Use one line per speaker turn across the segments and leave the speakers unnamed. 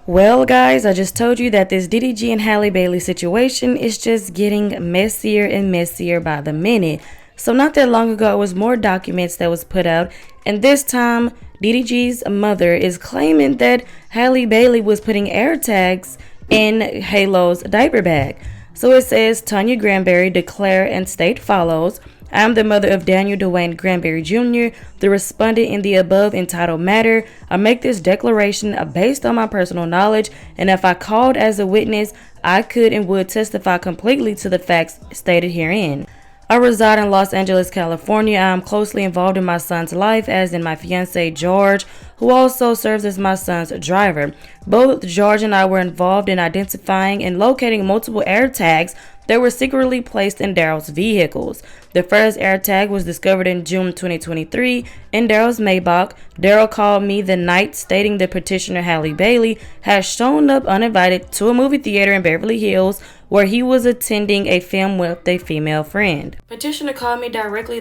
Well, guys, I just told you that this DDG and Halle Bailey situation is just getting messier and messier by the minute. So not that long ago, it was more documents that was put out, and this time DDG's mother is claiming that Halle Bailey was putting AirTags in Halo's diaper bag. So it says, Tanya Granberry declare and state follows: I am the mother of Daniel Dwayne Granberry Jr., the respondent in the above entitled matter. I make this declaration based on my personal knowledge, and if I called as a witness, I could and would testify completely to the facts stated herein. I reside in Los Angeles, California. I am closely involved in my son's life, as in my fiance George, who also serves as my son's driver. Both George and I were involved in identifying and locating multiple AirTags that were secretly placed in Daryl's vehicles. The first AirTag was discovered in June 2023 in Daryl's Maybach. Daryl called me the night stating the petitioner Halle Bailey has shown up uninvited to a movie theater in Beverly Hills where he was attending a film with a female friend. Petitioner called me directly,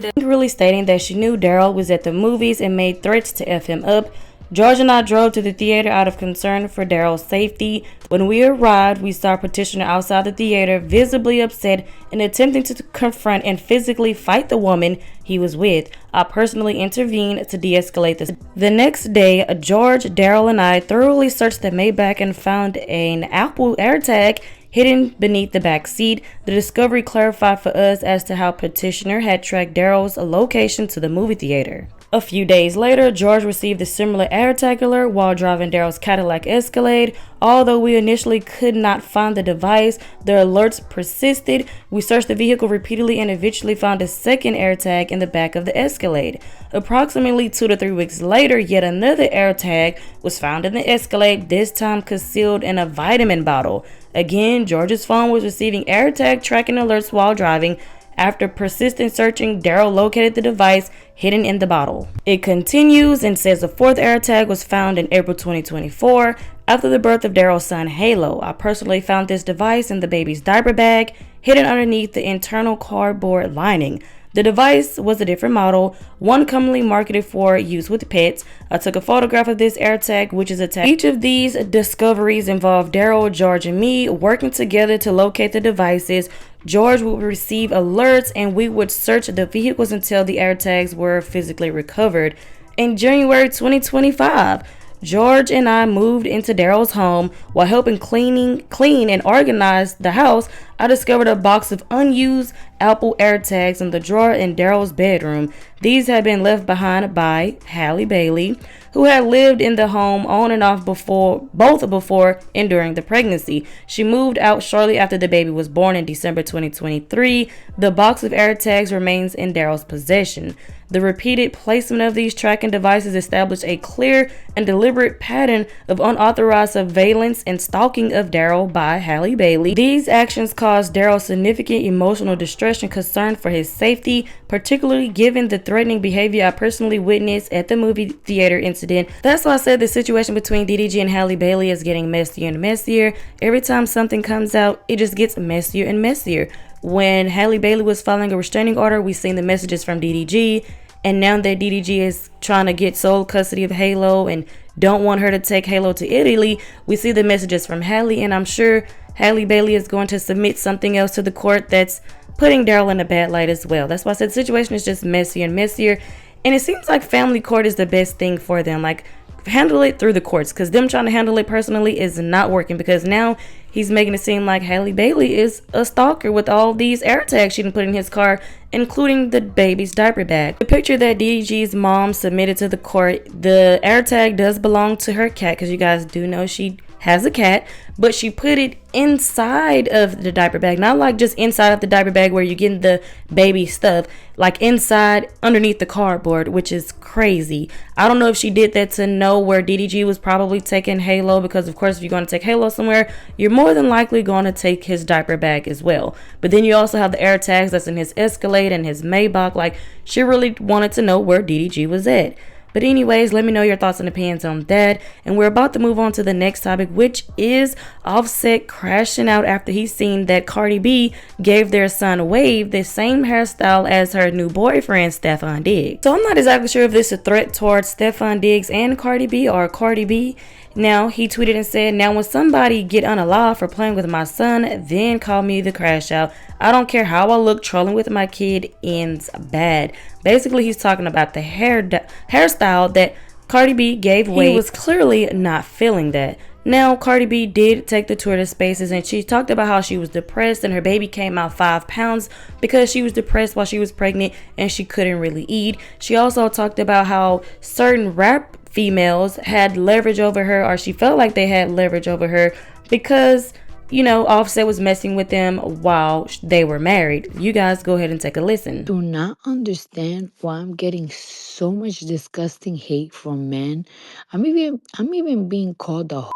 stating that she knew Daryl was at the movies and made threats to F him up. George and I drove to the theater out of concern for Daryl's safety. When we arrived, we saw Petitioner outside the theater, visibly upset and attempting to confront and physically fight the woman he was with. I personally intervened to de-escalate this. The next day, George, Daryl, and I thoroughly searched the Maybach and found an Apple AirTag hidden beneath the back seat. The discovery clarified for us as to how Petitioner had tracked Daryl's location to the movie theater. A few days later, George received a similar AirTag alert while driving Daryl's Cadillac Escalade. Although we initially could not find the device, the alerts persisted. We searched the vehicle repeatedly and eventually found a second AirTag in the back of the Escalade. Approximately 2 to 3 weeks later, yet another AirTag was found in the Escalade, this time concealed in a vitamin bottle. Again, George's phone was receiving AirTag tracking alerts while driving. After persistent searching, Daryl located the device hidden in the bottle. It continues and says the fourth AirTag was found in April 2024 after the birth of Daryl's son Halo. I personally found this device in the baby's diaper bag, hidden underneath the internal cardboard lining. The device was a different model, one commonly marketed for use with pets. I took a photograph of this AirTag, which is attached. Each of these discoveries involved Daryl, George, and me working together to locate the devices. George would receive alerts and we would search the vehicles until the AirTags were physically recovered. In January 2025, George and I moved into Daryl's home. While helping clean and organize the house, I discovered a box of unused Apple AirTags in the drawer in Daryl's bedroom. These had been left behind by Halle Bailey, who had lived in the home on and off both before and during the pregnancy. She moved out shortly after the baby was born in December 2023. The box of AirTags remains in Daryl's possession. The repeated placement of these tracking devices established a clear and deliberate pattern of unauthorized surveillance and stalking of Daryl by Halle Bailey. These actions caused Daryl significant emotional distress and concern for his safety, particularly given the threatening behavior I personally witnessed at the movie theater incident. That's why I said the situation between DDG and Halle Bailey is getting messier and messier. Every time something comes out, it just gets messier and messier. When Halle Bailey was filing a restraining order, we seen the messages from DDG, and now that DDG is trying to get sole custody of Halo and don't want her to take Halo to Italy, we see the messages from Halle, and I'm sure Halle Bailey is going to submit something else to the court that's putting Daryl in a bad light as well. That's why I said the situation is just messier and messier, and it seems like family court is the best thing for them. Like, handle it through the courts, because them trying to handle it personally is not working, because now he's making it seem like Halle Bailey is a stalker with all these AirTags she didn't put in his car, including the baby's diaper bag. The picture that DDG's mom submitted to the court, the AirTag does belong to her cat, because you guys do know she has a cat, but she put it inside of the diaper bag, not like just inside of the diaper bag where you get the baby stuff, like inside underneath the cardboard, which is crazy. I don't know if she did that to know where DDG was probably taking Halo, because of course if you're going to take Halo somewhere, you're more than likely going to take his diaper bag as well. But then you also have the AirTags that's in his Escalade and his Maybach. Like, she really wanted to know where DDG was at. But anyways, let me know your thoughts and opinions on that. And we're about to move on to the next topic, which is Offset crashing out after he's seen that Cardi B gave their son Wave the same hairstyle as her new boyfriend, Stefon Diggs. So I'm not exactly sure if this is a threat towards Stefon Diggs and Cardi B, or Cardi B Now, he tweeted and said, "Now when somebody get unalive for playing with my son, then call me the crash out. I don't care how I look, trolling with my kid ends bad." Basically, he's talking about the hairstyle that Cardi B gave away. He was clearly not feeling that. Now, Cardi B did take the tour to Spaces, and she talked about how she was depressed and her baby came out 5 pounds because she was depressed while she was pregnant and she couldn't really eat. She also talked about how certain rap females had leverage over her, or she felt like they had leverage over her because, Offset was messing with them while they were married. You guys go ahead and take a listen.
Do not understand why I'm getting so much disgusting hate from men. I'm even being called a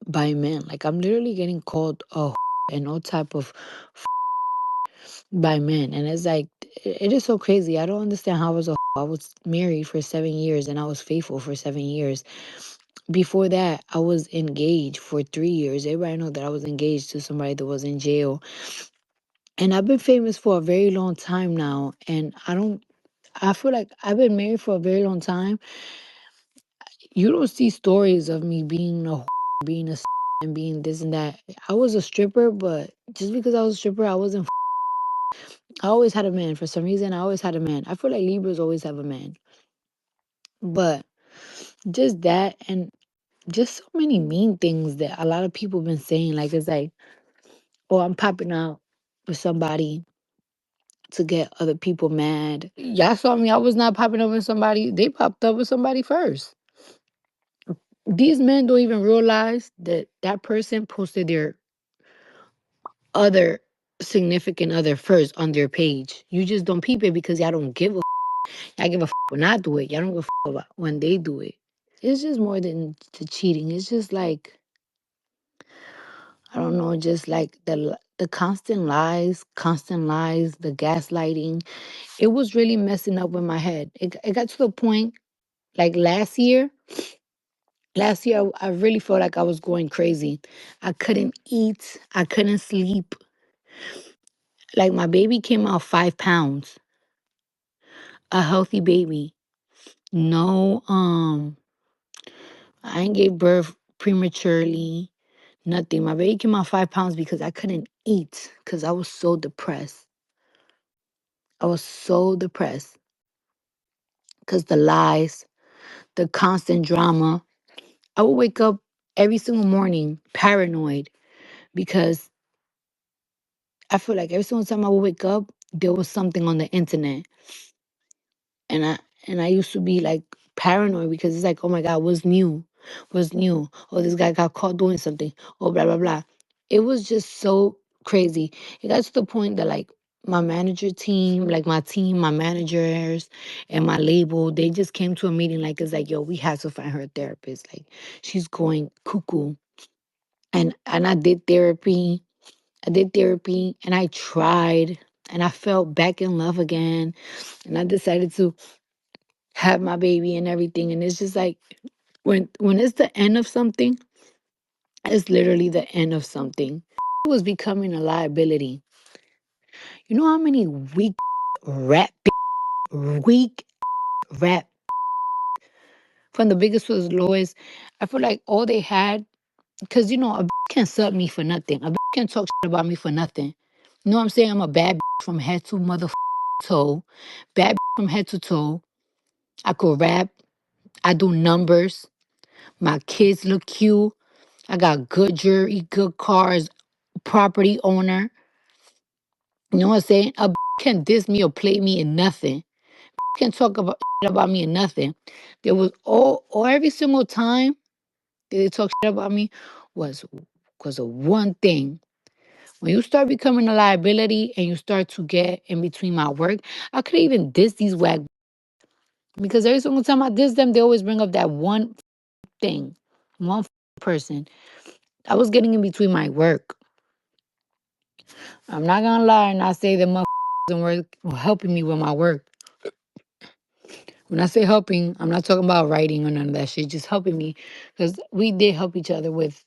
by men. Like, I'm literally getting called a and all type of by men. And it's like, it is so crazy. I don't understand how I was I was married for 7 years and I was faithful for 7 years. Before that, I was engaged for 3 years. Everybody know that I was engaged to somebody that was in jail. And I've been famous for a very long time now. And I feel like I've been married for a very long time. You don't see stories of me being being and being this and that. I was a stripper, but just because I was a stripper, I wasn't. I always had a man. For some reason, I always had a man. I feel like Libras always have a man. But just that and just so many mean things that a lot of people been saying. Like, it's like, oh, I'm popping out with somebody to get other people mad. Y'all saw me. I was not popping up with somebody. They popped up with somebody first. These men don't even realize that that person posted their other significant other first on their page. You just don't peep it because y'all don't give a y'all give a when I do it. Y'all don't give a about when they do it. It's just more than the cheating. It's just like, I don't know, just like the constant lies, the gaslighting. It was really messing up with my head. It got to the point like last year I really felt like I was going crazy. I couldn't eat, I couldn't sleep. Like, my baby came out 5 pounds, a healthy baby. No, I ain't gave birth prematurely, nothing. My baby came out 5 pounds because I couldn't eat because I was so depressed. I was so depressed because the lies, the constant drama. I would wake up every single morning paranoid because I feel like every single time I would wake up, there was something on the internet. And I used to be like paranoid because it's like, oh my God, what's new? What's new? Oh, this guy got caught doing something. Oh, blah, blah, blah. It was just so crazy. It got to the point that, like, my manager team, like my team, my managers and my label, they just came to a meeting like, it's like, yo, we have to find her a therapist. Like, she's going cuckoo. And I did therapy. I did therapy and I tried and I felt back in love again. And I decided to have my baby and everything. And it's just like, when it's the end of something, it's literally the end of something. It was becoming a liability. You know how many rap weak rap from the biggest to the lowest? I feel like all they had, because a can't sub me for nothing. A can't talk shit about me for nothing. You know what I'm saying? I'm a bad from head to toe. Bad from head to toe. I could rap. I do numbers. My kids look cute. I got good jewelry, good cars, property owner. You know what I'm saying? A can diss me or play me in nothing. Can talk about me in nothing. There was all every single time that they talk shit about me was because of one thing. When you start becoming a liability and you start to get in between my work, I could even diss these whack because every single time I diss them, they always bring up that one thing, one person. I was getting in between my work. I'm not gonna lie and I say the motherfuckers were helping me with my work. When I say helping, I'm not talking about writing or none of that shit. Just helping me because we did help each other with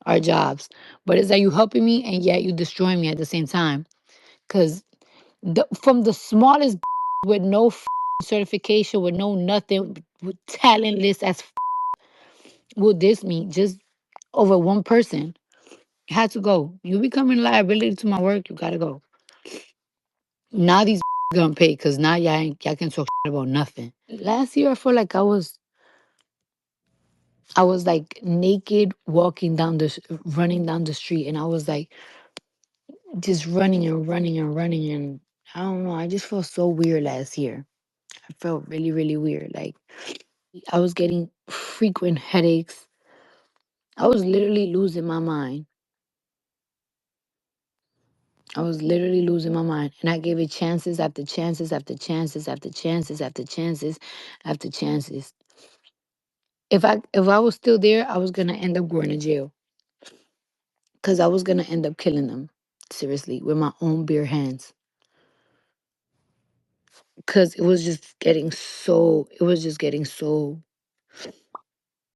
our jobs. But it's like you helping me and yet you destroying me at the same time. Because from the smallest with no certification, with no nothing, with talentless as will diss me just over one person. Had to go. You becoming a liability to my work, you gotta go. Now these gonna pay because now y'all can talk about nothing. Last year I felt like I was like naked walking down running down the street, and I was like just running and running and running, and I don't know. I just felt so weird last year. I felt really, really weird. Like I was getting frequent headaches. I was literally losing my mind. I was literally losing my mind. And I gave it chances after chances after chances after chances after chances after chances. If I was still there, I was gonna end up going to jail. Cause I was gonna end up killing them. Seriously, with my own bare hands. Cause it was just getting so